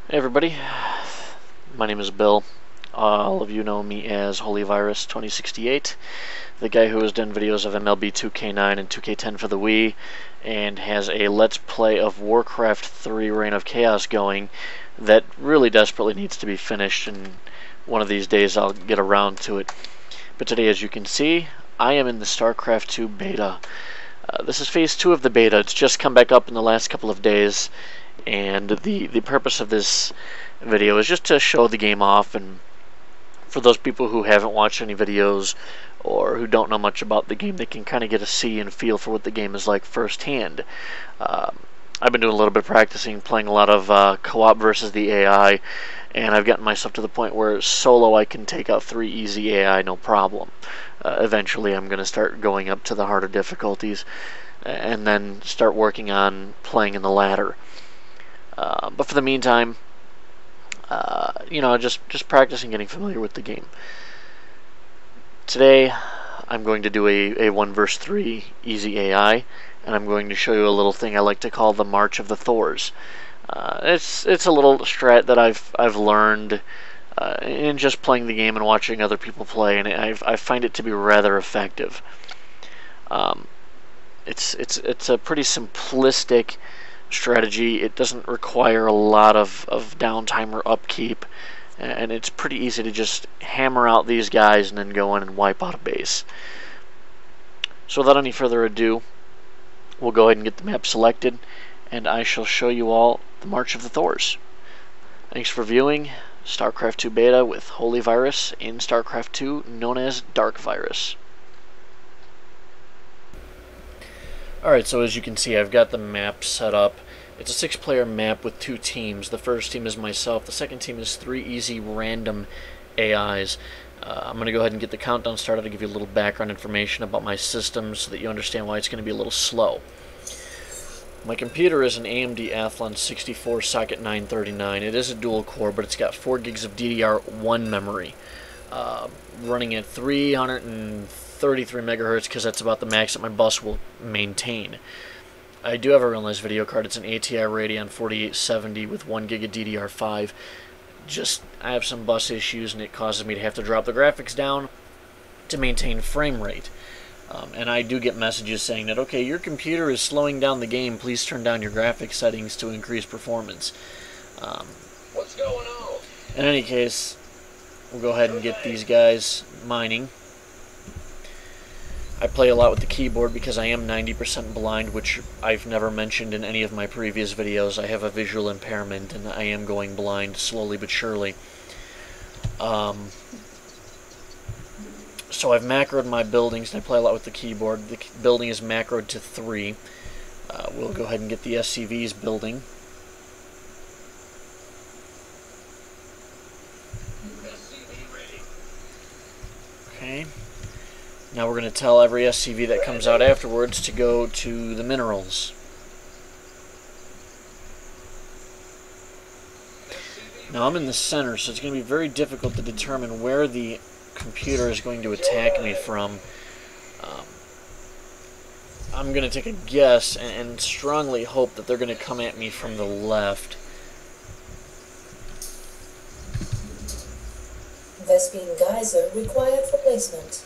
Hey everybody, my name is Bill. All of you know me as Holy Virus 2068, the guy who has done videos of MLB 2K9 and 2K10 for the Wii, and has a Let's Play of Warcraft 3 Reign of Chaos going that really desperately needs to be finished, and one of these days I'll get around to it. But today, as you can see, I am in the Starcraft 2 beta. This is phase 2 of the beta. It's just come back up in the last couple of days, and the purpose of this video is just to show the game off, and for those people who haven't watched any videos or who don't know much about the game, they can kind of get a see and feel for what the game is like firsthand. I've been doing a little bit of practicing, playing a lot of co-op versus the AI, and I've gotten myself to the point where solo I can take out 3 easy AI no problem. Eventually I'm going to start going up to the harder difficulties and then start working on playing in the ladder. But for the meantime, just practicing getting familiar with the game. Today, I'm going to do a 1 vs 3 easy AI, and I'm going to show you a little thing I like to call the March of the Thors. It's a little strat that I've learned in just playing the game and watching other people play, and I find it to be rather effective. It's a pretty simplistic strategy. It doesn't require a lot of downtime or upkeep, and it's pretty easy to just hammer out these guys and then go in and wipe out a base. So without any further ado, we'll go ahead and get the map selected, and I shall show you all the March of the Thors. Thanks for viewing StarCraft 2 Beta with Holy Virus in StarCraft 2, known as Dark Virus. Alright, so as you can see, I've got the map set up. It's a 6-player map with 2 teams. The first team is myself. The second team is 3 easy random AIs. I'm going to go ahead and get the countdown started to give you a little background information about my system so that you understand why it's going to be a little slow. My computer is an AMD Athlon 64 socket 939. It is a dual core, but it's got 4 gigs of DDR1 memory, running at 333 megahertz because that's about the max that my bus will maintain. I do have a real nice video card. It's an ATI Radeon 4870 with 1 gig of DDR5. I have some bus issues, and it causes me to have to drop the graphics down to maintain frame rate. And I do get messages saying that, okay, your computer is slowing down the game, please turn down your graphics settings to increase performance. What's going on? In any case, we'll go ahead and get these guys mining. I play a lot with the keyboard because I am 90% blind, which I've never mentioned in any of my previous videos. I have a visual impairment, and I am going blind slowly but surely. So I've macroed my buildings, and I play a lot with the keyboard. The building is macroed to 3. We'll go ahead and get the SCVs building. Okay. Now we're going to tell every SCV that comes out afterwards to go to the minerals. Now I'm in the center, so it's going to be very difficult to determine where the computer is going to attack me from. I'm going to take a guess and strongly hope that they're going to come at me from the left. Vespine geyser required for placement.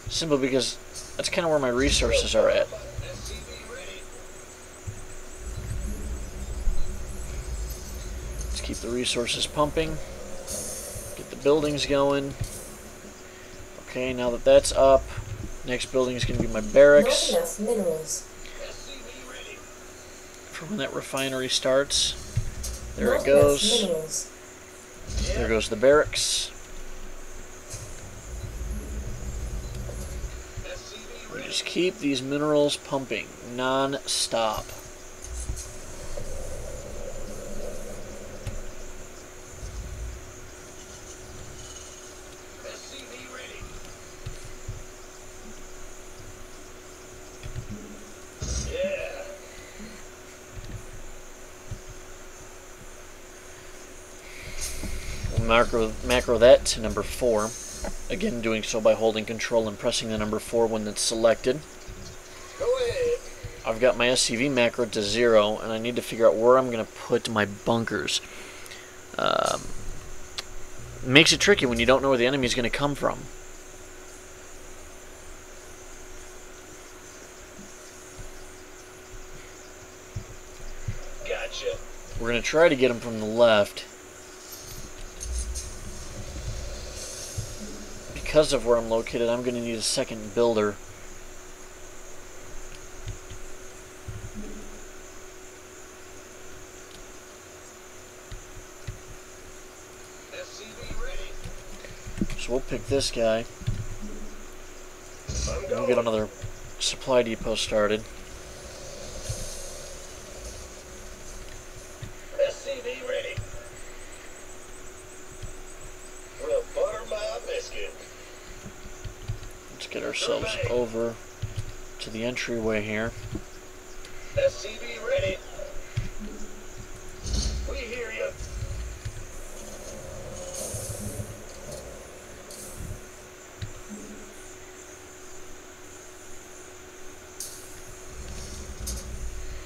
Simply because that's kind of where my resources are at. Let's keep the resources pumping. Get the buildings going. Okay, now that that's up, next building is going to be my barracks. Not enough minerals. For when that refinery starts. There Not it goes. enough minerals. There goes the barracks. We just keep these minerals pumping non-stop. Macro that to number 4. Again, doing so by holding control and pressing the number 4 when that's selected. Go ahead. I've got my SCV macro to 0, and I need to figure out where I'm going to put my bunkers. Makes it tricky when you don't know where the enemy is going to come from. Gotcha. We're going to try to get him from the left. Because of where I'm located, I'm going to need a second builder. SCV ready. So we'll pick this guy. I'm We'll going. get another supply depot started. SCV ready. We'll butter my biscuit. Let's get ourselves over to the entryway here. SCV ready. We hear you.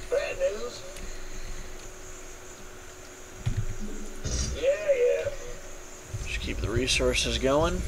Bad news. Yeah. Just keep the resources going.